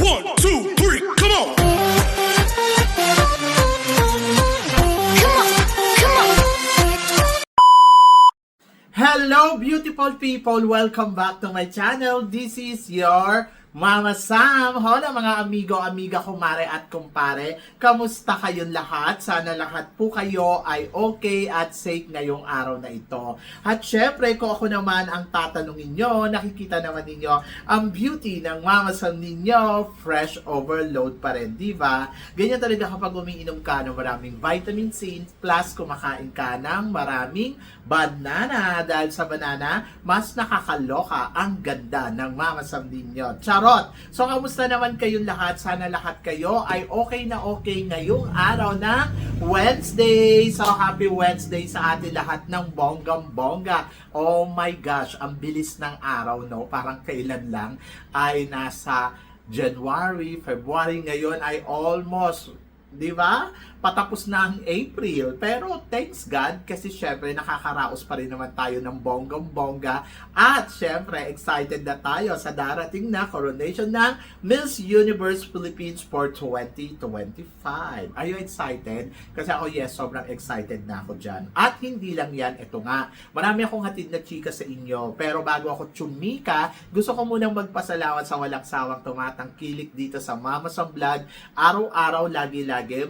1, 2, 3, come on! Hello beautiful people! Welcome back to my channel. This is your Mama Sam. Hola mga amigo, amiga, kumare at kumpare. Kamusta kayong lahat? Sana lahat po kayo ay okay at safe ngayong araw na ito. At syempre, kung ako naman ang tatanungin nyo, nakikita naman ninyo ang beauty ng Mama Sam ninyo, fresh overload pa rin, di ba? Ganyan talaga kapag umiinom ka ng maraming vitamin C plus kumakain ka ng maraming banana. Dahil sa banana, mas nakakaloka ang ganda ng Mama Sam ninyo. Charot! So, kamusta naman kayong lahat? Sana lahat kayo ay okay na okay ngayong araw na Wednesday. So, happy Wednesday sa atin lahat ng bonggang-bongga. Oh my gosh, ang bilis ng araw, no? Parang kailan lang ay nasa January, February, ngayon ay almost, di ba? Patapos na ang April. Pero thanks God kasi syempre nakakaraos pa rin naman tayo ng bonggang-bongga. At syempre excited na tayo sa darating na coronation ng Miss Universe Philippines for 2025. Are you excited? Kasi ako, yes, sobrang excited na ako dyan. At hindi lang yan, ito nga. Marami akong hatid na chika sa inyo. Pero bago ako tsumika, gusto ko munang magpasalamat sa walang sawang tumatangkilik dito sa Mama Sam Vlog. Araw-araw, lagi-lagi.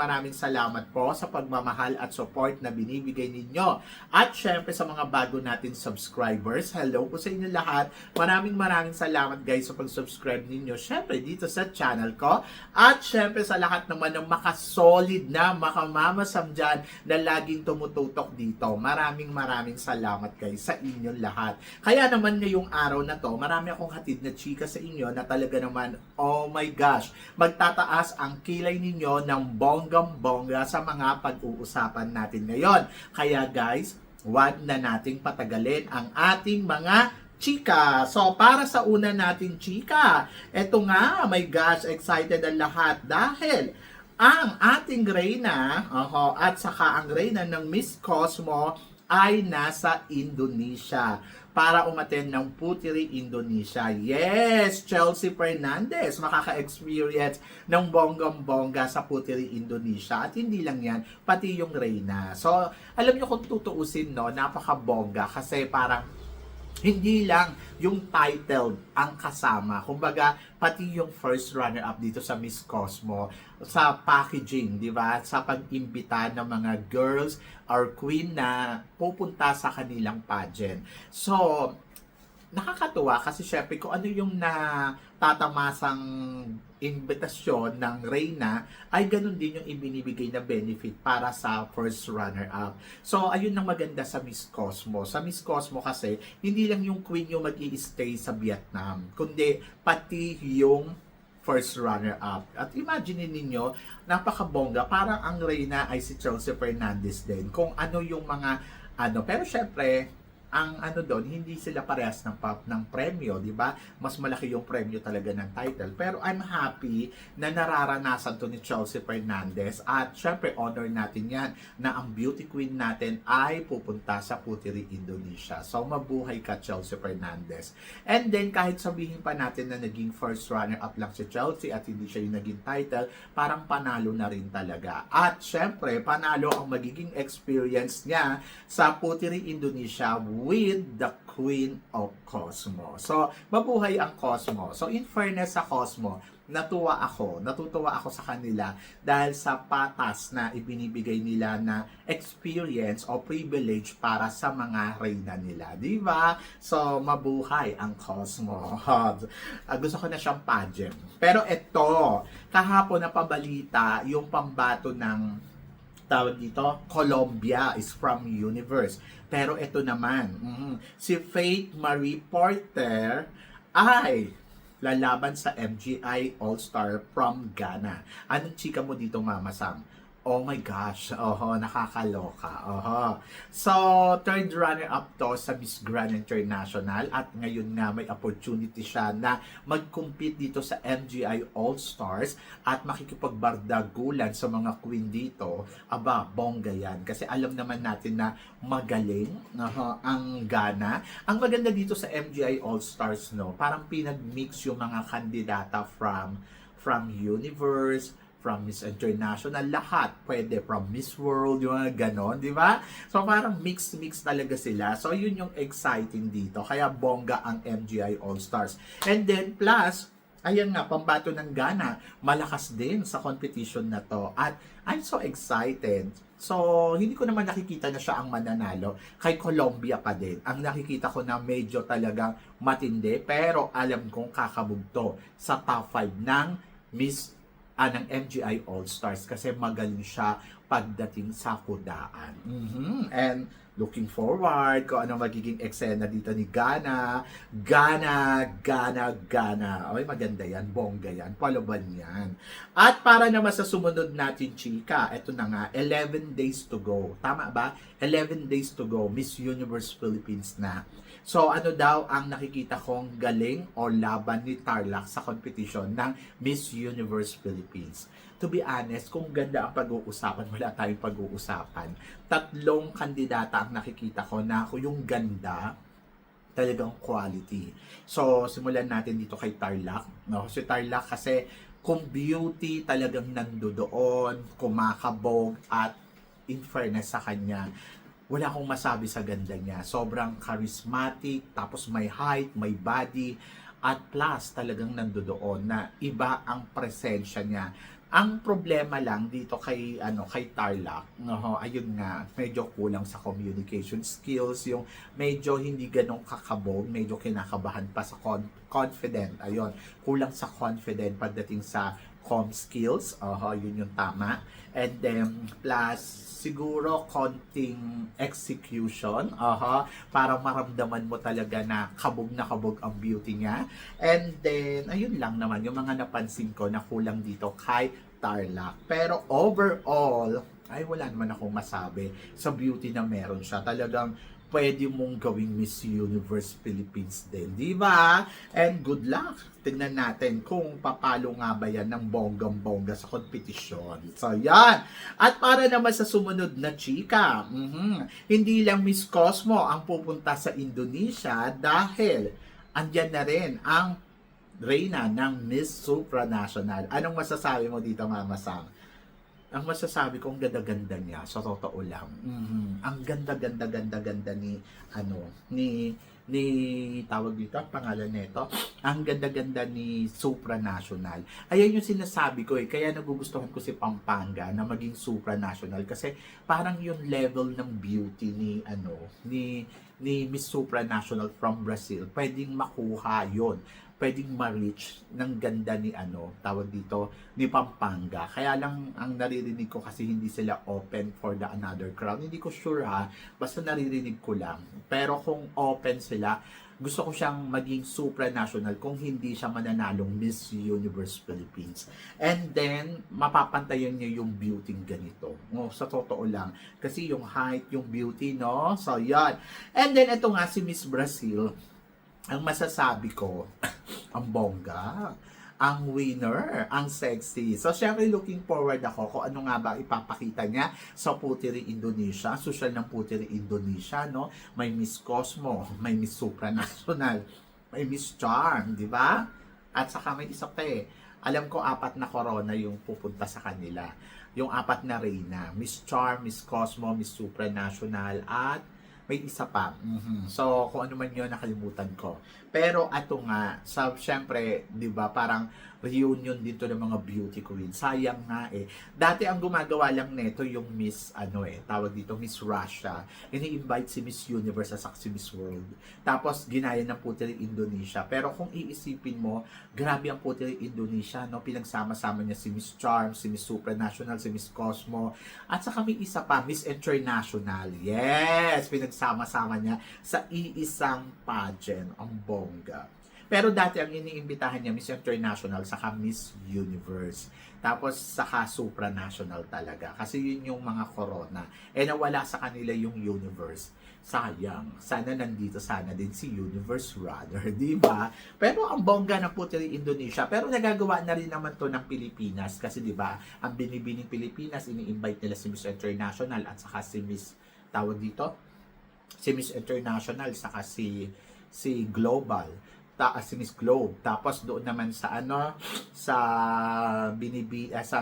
Maraming salamat po sa pagmamahal at support na binibigay ninyo. At syempre sa mga bago natin subscribers, hello po sa inyo lahat. Maraming salamat guys sa pag-subscribe ninyo. Syempre dito sa channel ko. At syempre sa lahat naman ng makasolid na Mama Sam dyan na laging tumututok dito. Maraming salamat guys sa inyong lahat. Kaya naman ngayong araw na to, marami akong hatid na chika sa inyo na talaga naman, oh my gosh, magtataas ang kilay ninyo ng bonggang-bongga sa mga pag-uusapan natin ngayon. Kaya guys, wag na nating patagalin ang ating mga chika. So, para sa una nating chika, eto nga, my gosh, excited ang lahat dahil ang ating reyna, at saka ang reyna ng Miss Cosmo ay nasa Indonesia para umattend ng Puteri Indonesia. Yes, Chelsea Fernandez makaka-experience ng bonggang-bongga sa Puteri Indonesia. At hindi lang yan, pati yung reyna. So, alam nyo kung tutuusin, no, napaka-bongga kasi parang hindi lang yung title ang kasama. Kumbaga, pati yung first runner-up dito sa Miss Cosmo sa packaging, di ba? Sa pag-imbita ng mga girls or queen na pupunta sa kanilang pageant. So, nakakatuwa kasi syempre kung ano yung natatamasang imbitasyon ng reyna ay ganun din yung ibinibigay na benefit para sa first runner-up. So, ayun ang maganda sa Miss Cosmo. Sa Miss Cosmo kasi, hindi lang yung queen yung mag-i-stay sa Vietnam, kundi pati yung first runner-up. At imagine ninyo, napakabongga, parang ang reyna ay si Chelsea Fernandez din. Kung ano yung mga pero syempre, ang doon, hindi sila parehas ng premyo, di ba? Mas malaki yung premyo talaga ng title. Pero I'm happy na nararanasan to ni Chelsea Fernandez at syempre honor natin yan na ang beauty queen natin ay pupunta sa Puteri Indonesia. So mabuhay ka, Chelsea Fernandez. And then kahit sabihin pa natin na naging first runner-up lang si Chelsea at hindi siya yung naging title, parang panalo na rin talaga. At syempre, panalo ang magiging experience niya sa Puteri Indonesia with the Queen of Cosmo. So, mabuhay ang Cosmo. So, in fairness sa Cosmo, natutuwa ako sa kanila dahil sa patas na ibinibigay nila na experience o privilege para sa mga reyna nila. Di ba? So, mabuhay ang Cosmo. Gusto ko na siyang pageant. Pero ito, kahapon na pabalita yung pambato ng tawag dito, Colombia is from Universe. Pero ito naman, si Faith Marie Porter ay lalaban sa MGI All-Star from Ghana. Anong chika mo dito, Mama Sam? Oh my gosh, oho, nakakaloka, oho. So, third runner-up to sa Miss Grand International at ngayon nga may opportunity siya na mag-compete dito sa MGI All-Stars at makikipagbardagulan sa mga queen dito. Aba, bongga yan. Kasi alam naman natin na magaling ang Ghana. Ang maganda dito sa MGI All-Stars, no, parang pinag-mix yung mga kandidata from Universe, from Miss International, lahat pwede, from Miss World, yung mga ganon, di ba? So parang mix talaga sila. So yun yung exciting dito. Kaya bongga ang MGI All-Stars. And then plus, ayan nga, pambato ng Ghana, malakas din sa competition na to. At I'm so excited. So, hindi ko naman nakikita na siya ang mananalo. Kay Colombia pa din. Ang nakikita ko na medyo talagang matindi, pero alam kong kakabugto sa top 5 ng ng MGI All-Stars kasi magaling siya pagdating sa kudaan. And looking forward kung ano magiging eksena dito ni Ghana. Ay, maganda yan, bongga yan, palaban yan. At para naman sa sumunod natin, chika, eto na nga, 11 days to go. Tama ba? 11 days to go, Miss Universe Philippines na. So, ano daw ang nakikita kong galing o laban ni Tarlac sa competition ng Miss Universe Philippines? To be honest, kung ganda ang pag-uusapan, wala tayong pag-uusapan. 3 kandidata ang nakikita ko na yung ganda, talagang quality. So, simulan natin dito kay Tarlac. No? Si Tarlac kasi kung beauty talagang nandoon, kumakabog at in fairness sa kanya, wala akong masabi sa ganda niya. Sobrang charismatic, tapos may height, may body, at plus talagang nandoon na iba ang presensya niya. Ang problema lang dito kay Tarlac, ayun nga, medyo kulang sa communication skills, yung medyo hindi ganong kakabog, medyo kinakabahan pa sa confident. Ayun, kulang sa confident pagdating sa com skills, yun yung tama. And then plus siguro konting execution, para maramdaman mo talaga na kabog ang beauty niya. And then ayun lang naman yung mga napansin ko na kulang dito kay Tarlac. Pero overall, ay wala naman akong masabi sa beauty na meron siya. Talagang pwede mong gawing Miss Universe Philippines din, di ba? And good luck. Tingnan natin kung papalo nga ba yan ng bonggang-bongga sa kompetisyon. So, yan. At para naman sa sumunod na chika, hindi lang Miss Cosmo ang pupunta sa Indonesia dahil andyan na rin ang reyna ng Miss Supranational. Anong masasabi mo dito, Mama Sam? Ang masasabi ko, ang ganda-ganda niya, sa totoo lang. Ang ganda-ganda ni tawag dito, ang pangalan nito, ang ganda-ganda ni Supranational. Ayan yung sinasabi ko kaya nagugustuhan ko si Pampanga na maging Supranational kasi parang yung level ng beauty ni Miss Supranational from Brazil, pwedeng makuha yon, pwedeng ma-reach ng ganda ni tawag dito, ni Pampanga. Kaya lang ang naririnig ko kasi hindi sila open for the another crown. Hindi ko sure basta naririnig ko lang. Pero kung open sila, gusto ko siyang maging supranational kung hindi siya mananalong Miss Universe Philippines. And then, mapapantayan niya yung beauty ganito. Sa totoo lang. Kasi yung height, yung beauty, no? So, yan. And then, ito nga si Miss Brazil. Ang masasabi ko, ang bongga, ang winner, ang sexy. So, syempre looking forward ako kung ano nga ba ipapakita niya sa Puteri Indonesia, social ng Puteri Indonesia, no? May Miss Cosmo, may Miss Supranational, may Miss Charm, di ba? At saka may isa pa alam ko 4 na corona yung pupunta sa kanila. Yung 4 na reyna, Miss Charm, Miss Cosmo, Miss Supranational, at may isa pa. So, kung ano man yun, nakalimutan ko. Pero, ato nga, syempre, di ba, parang reunion dito ng mga beauty queen. Sayang nga Dati ang gumagawa lang nito yung Miss, tawag dito, Miss Russia. Ini-invite si Miss Universe at si Miss World. Tapos, ginaya ng Puteri Indonesia. Pero kung iisipin mo, grabe ang Puteri Indonesia, no? Pinagsama-sama niya si Miss Charm, si Miss Supranational, si Miss Cosmo, at saka may isa pa, Miss International. Yes! Pinagsama-sama niya sa iisang pageant. Ang bongga. Pero dati ang iniimbitahan niya, Miss International, saka Miss Universe. Tapos saka supranational talaga. Kasi yun yung mga corona. Nawala sa kanila yung universe. Sayang. Sana nandito sana din si Universe rather, di ba? Pero ang bongga ng Puteri Indonesia. Pero nagagawa na rin naman to ng Pilipinas. Kasi di ba, ang binibining Pilipinas, ini-invite nila si Miss International at saka si Miss, tawag dito? Si Miss International, saka si Global. Si Miss Globe. Tapos doon naman sa sa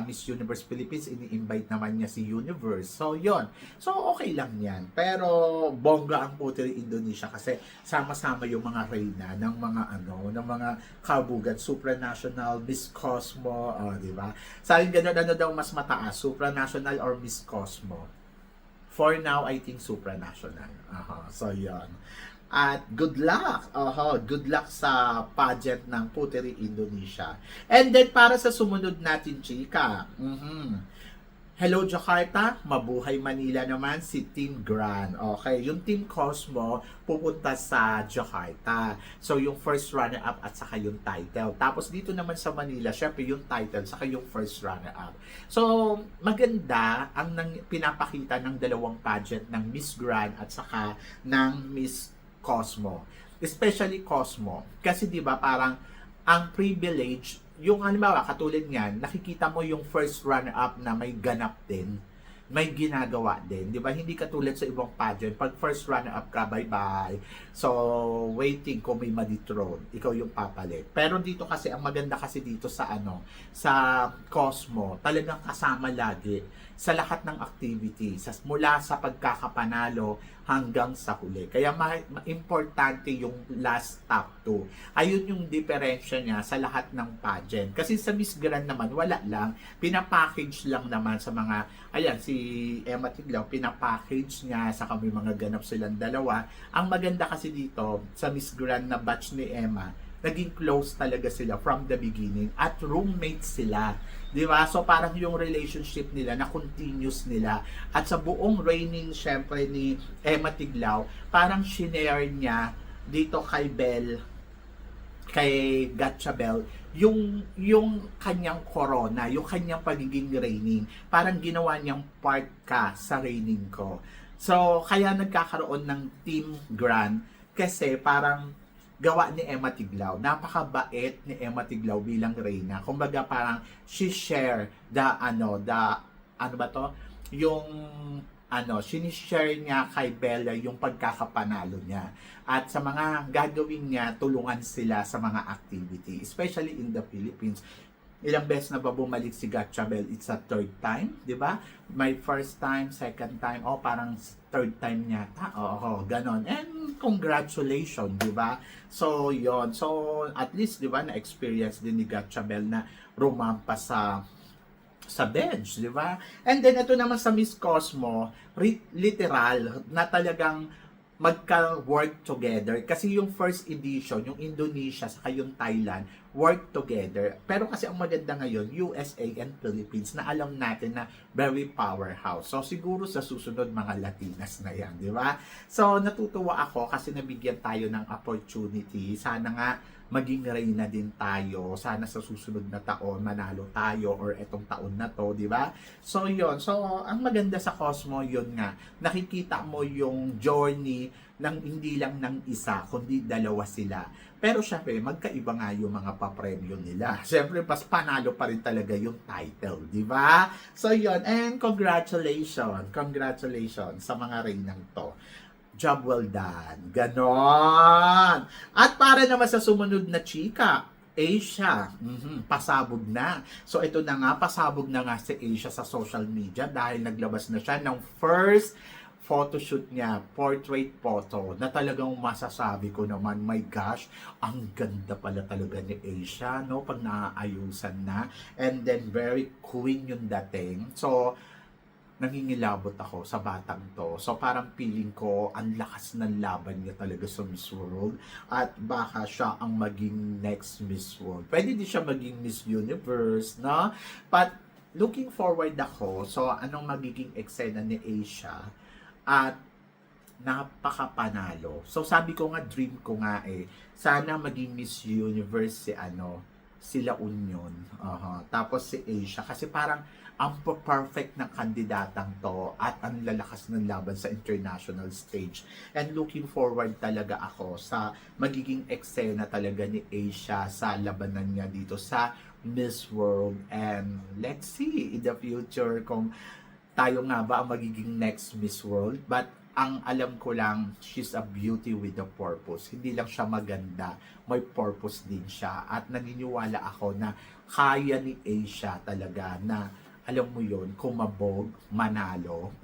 Miss Universe Philippines, ini-invite naman niya si Universe. So yon. So okay lang 'yan. Pero bongga ang Puteri Indonesia kasi sama-sama yung mga reyna ng mga ng mga kabugan, supranational, Miss Cosmo, di ba? Sa akin ganun daw mas mataas, supranational or Miss Cosmo. For now, I think supranational. So yon. At good luck. Good luck sa pageant ng Puteri Indonesia. And then para sa sumunod natin, chika. Hello Jakarta, mabuhay Manila naman si Team Grand. Okay, yung Team Cosmo pupunta sa Jakarta. So yung first runner-up at saka yung title. Tapos dito naman sa Manila, syempre yung title saka yung first runner-up. So maganda ang pinapakita ng dalawang pageant ng Miss Grand at saka ng Miss Cosmo. Especially Cosmo. Kasi 'di ba parang ang privilege, yung halimbawa katulad niyan, nakikita mo yung first runner-up na may ganap din, may ginagawa din, 'di ba? Hindi katulad sa ibang pageant, pag first runner-up ka, bye-bye. So, waiting kung may ma-dethrone, ikaw yung papalit. Pero dito kasi ang maganda kasi dito sa sa Cosmo, talagang kasama lagi sa lahat ng activity, mula sa pagkakapanalo hanggang sa huli. Kaya importante yung last top 2. Ayun yung diferensya niya sa lahat ng pageant. Kasi sa Miss Grand naman, wala lang. Pinapackage lang naman sa mga, ayan, si Emma Tiglaw, pinapackage niya, sa kami mga ganap silang dalawa. Ang maganda kasi dito, sa Miss Grand na batch ni Emma, naging close talaga sila from the beginning at roommates sila. Di ba? So parang yung relationship nila na continuous nila at sa buong reigning syempre ni Emma Tiglaw, parang shinare niya dito kay Gatchabel, yung kanyang corona, yung kanyang pagiging reigning, parang ginawa niyang part ka sa reigning ko. So kaya nagkakaroon ng Team Grand kasi parang gawa ni Emma Tiglaw. Napakabait ni Emma Tiglaw bilang reyna. Kumbaga parang she share sinishare niya kay Bella yung pagkakapanalo niya. At sa mga gagawin niya, tulungan sila sa mga activity, especially in the Philippines. Ilang beses na ba bumalik si Gatchabel? It's a third time, di ba? My first time, second time, parang third time niya. Ganon. And congratulations, di ba? So, yon. So, at least, di ba, na-experience din ni Gatchabel na rumampa sa bench, di ba? And then, ito naman sa Miss Cosmo, literal, na talagang magka-work together. Kasi yung first edition, yung Indonesia, saka yung Thailand, work together. Pero kasi ang maganda ngayon, USA and Philippines, na alam natin na very powerhouse. So, siguro sa susunod, mga Latinas na yan, di ba? So, natutuwa ako kasi nabigyan tayo ng opportunity. Sana nga, maging reyna din tayo. Sana sa susunod na taon, manalo tayo or etong taon na to, di ba? So, yon. So, ang maganda sa Cosmo, yun nga. Nakikita mo yung journey ng hindi lang ng isa, kundi dalawa sila. Pero syempre, magkaiba nga yung mga papremyo nila. Syempre, pas panalo pa rin talaga yung title, di ba? So, yon. And congratulations sa mga reynang to. Job well done. Ganon. At para naman sa sumunod na chika, Asia, pasabog na. So ito na nga, pasabog na nga si Asia sa social media dahil naglabas na siya ng first photoshoot niya, portrait photo, na talagang masasabi ko naman, my gosh, ang ganda pala talaga ni Asia, no? Pag naaayusan na. And then, very queen yung dating. So, nangingilabot ako sa batang to. So parang feeling ko ang lakas ng laban niya talaga sa Miss World at baka siya ang maging next Miss World. Pwede din siya maging Miss Universe, no? But looking forward ako, so anong magiging eksena ni Asia at napakapanalo. So sabi ko nga, dream ko nga sana maging Miss Universe sila Union. Tapos si Asia kasi parang ang perfect na kandidatang to at ang lalakas ng laban sa international stage. And looking forward talaga ako sa magiging eksena talaga ni Asia sa labanan niya dito sa Miss World. And let's see in the future kung tayo nga ba ang magiging next Miss World. But ang alam ko lang, she's a beauty with a purpose. Hindi lang siya maganda, may purpose din siya. At naniniwala ako na kaya ni Asia talaga na, alam mo yon, kumabog, manalo.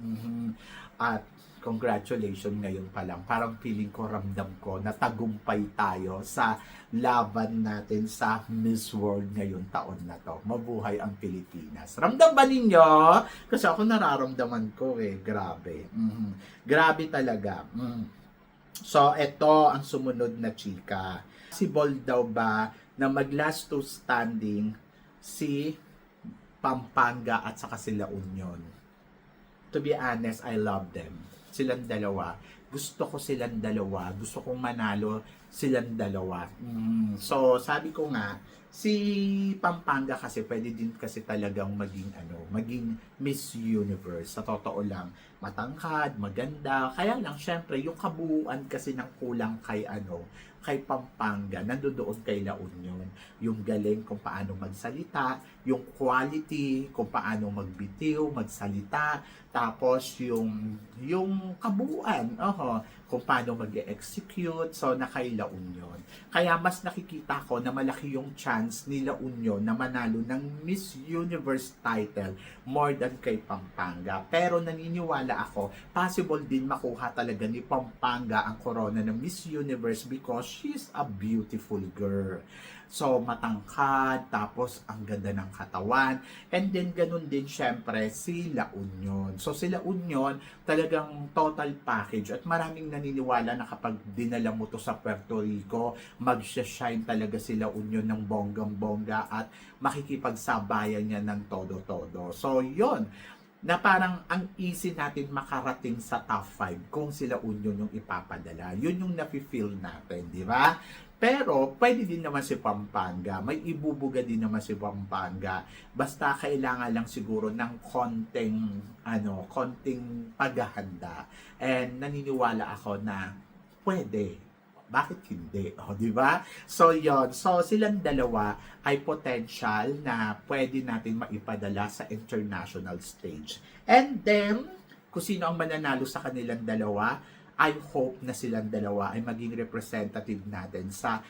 At congratulations ngayon pa lang. Parang feeling ko, ramdam ko na tagumpay tayo sa laban natin sa Miss World ngayong taon na to. Mabuhay ang Pilipinas. Ramdam ba ninyo? Kasi ako nararamdaman ko grabe. Grabe talaga. So, ito ang sumunod na chika. Possible daw ba na mag-last to standing si Pampanga at saka sila Union? To be honest, I love them. Silang dalawa. Gusto ko silang dalawa. Gusto kong manalo silang dalawa. So, sabi ko nga, si Pampanga kasi pwede din kasi talagang maging Miss Universe. Sa totoo lang, matangkad, maganda. Kaya lang, syempre, yung kabuuan kasi ng kulang kay Pampanga, nandoon kay La Union. Yung galing kung paano magsalita, yung quality, kung paano magbitiw, magsalita, tapos yung kabuuan, kung paano mag-execute, so na kay La Union. Kaya mas nakikita ko na malaki yung chance ni La Union na manalo ng Miss Universe title more than kay Pampanga. Pero naniniwala ako, possible din makuha talaga ni Pampanga ang corona ng Miss Universe because she's a beautiful girl. So, matangkad, tapos ang ganda ng katawan. And then, ganun din syempre si La Union. So, si La Union, talagang total package. At maraming naniniwala na kapag dinala mo to sa Puerto Rico, mag-shine talaga si La Union ng bonggang-bongga at makikipagsabayan niya ng todo-todo. So, yon na parang ang easy natin makarating sa top 5 kung sila Union yung ipapadala. Yun yung nafe-feel natin, di ba? Pero, pwede din naman si Pampanga. May ibubuga din naman si Pampanga. Basta kailangan lang siguro ng konting paghahanda. And naniniwala ako na pwede. Bakit hindi? Di ba? So, yon. So, silang dalawa ay potential na pwede natin maipadala sa international stage. And then, kung sino ang mananalo sa kanilang dalawa, I hope na silang dalawa ay maging representative natin sa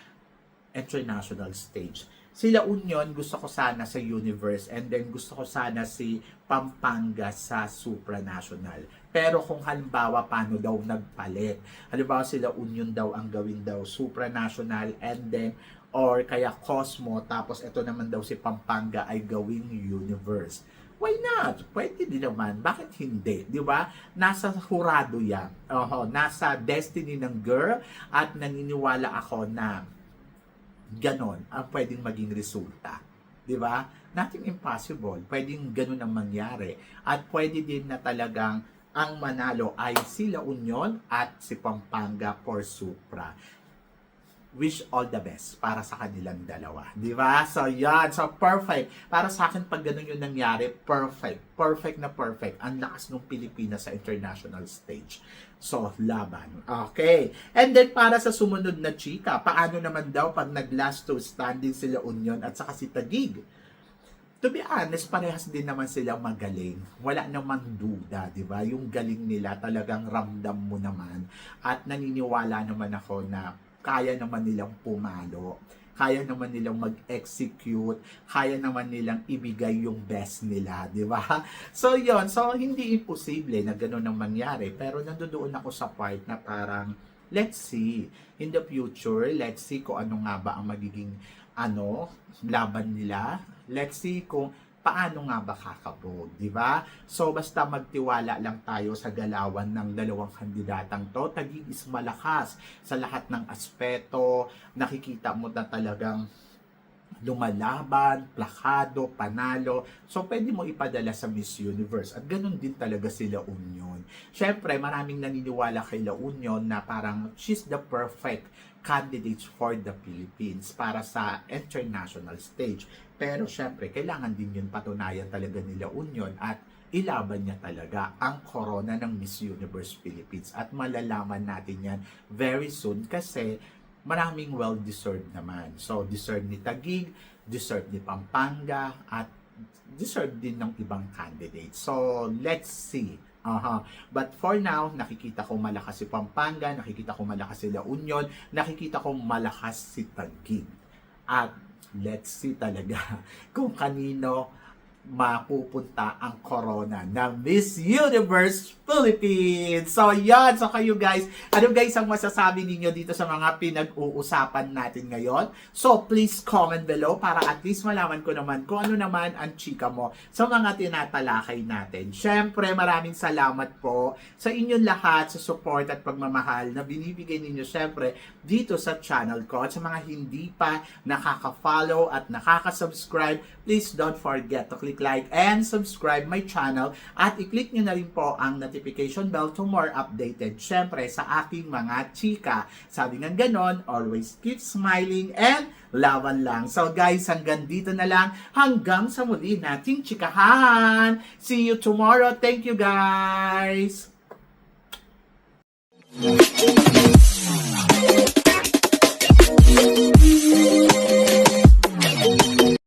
international stage. Sila Union, gusto ko sana sa Universe, and then gusto ko sana si Pampanga sa supranational. Pero kung halimbawa paano daw nagpalit, halimbawa sila Union daw ang gawin daw supranational, and then or kaya Cosmo, tapos ito naman daw si Pampanga ay gawing Universe. Why not? Pwede din naman. Bakit hindi? Di ba? Nasa hurado yan. Nasa destiny ng girl at naniniwala ako na ganon ang pwedeng maging resulta. Di ba? Nothing impossible. Pwedeng ganon ang mangyari. At pwede din na talagang ang manalo ay sila Union at si Pampanga for Supra. Wish all the best para sa kanilang dalawa. Di ba? So, yan. So, perfect. Para sa akin, pag ganun yung nangyari, perfect. Perfect na perfect. Ang lakas ng Pilipinas sa international stage. So, laban. Okay. And then, para sa sumunod na chika, paano naman daw pag nag-last to standing sila Union at saka si Taguig? To be honest, parehas din naman sila magaling. Wala namang duda, di ba? Yung galing nila talagang ramdam mo naman. At naniniwala naman ako na kaya naman nilang pumalo, kaya naman nilang mag-execute, kaya naman nilang ibigay yung best nila, di ba? So, yon. So, hindi imposible na gano'n ang mangyari. Pero nandoon ako sa part na parang, let's see, in the future, let's see kung ano nga ba ang magiging, laban nila. Let's see kung paano nga ba kakabog, di ba? So, basta magtiwala lang tayo sa galawan ng dalawang kandidatang to. Taguig is malakas sa lahat ng aspeto. Nakikita mo na talagang lumalaban, plakado, panalo. So, pwede mo ipadala sa Miss Universe. At ganun din talaga si La Union. Siyempre, maraming naniniwala kay La Union na parang she's the perfect candidates for the Philippines para sa international stage. Pero syempre, kailangan din yun patunayan talaga ni La Union at ilaban niya talaga ang corona ng Miss Universe Philippines. At malalaman natin yan very soon kasi maraming well-deserved naman. So, deserved ni Taguig, deserved ni Pampanga, at deserved din ng ibang candidates. So, let's see. But for now, nakikita ko malakas si Pampanga, nakikita ko malakas si La Union, nakikita ko malakas si Taguig. At let's see talaga kung kanino mapupunta ang corona ng Miss Universe Philippines. So, yan. So, kayo guys, ano guys ang masasabi ninyo dito sa mga pinag-uusapan natin ngayon? So, please comment below para at least malaman ko naman kung ano naman ang chika mo sa mga tinatalakay natin. Syempre, maraming salamat po sa inyong lahat sa support at pagmamahal na binibigay ninyo syempre dito sa channel ko. At sa mga hindi pa nakaka-follow at nakaka-subscribe, please don't forget to click like and subscribe my channel at i-click nyo na rin po ang notification bell to more updated syempre sa aking mga chika. Sabi nga ganon, always keep smiling and laban lang. So guys, hanggang dito na lang. Hanggang sa muli nating chikahan. See you tomorrow. Thank you guys.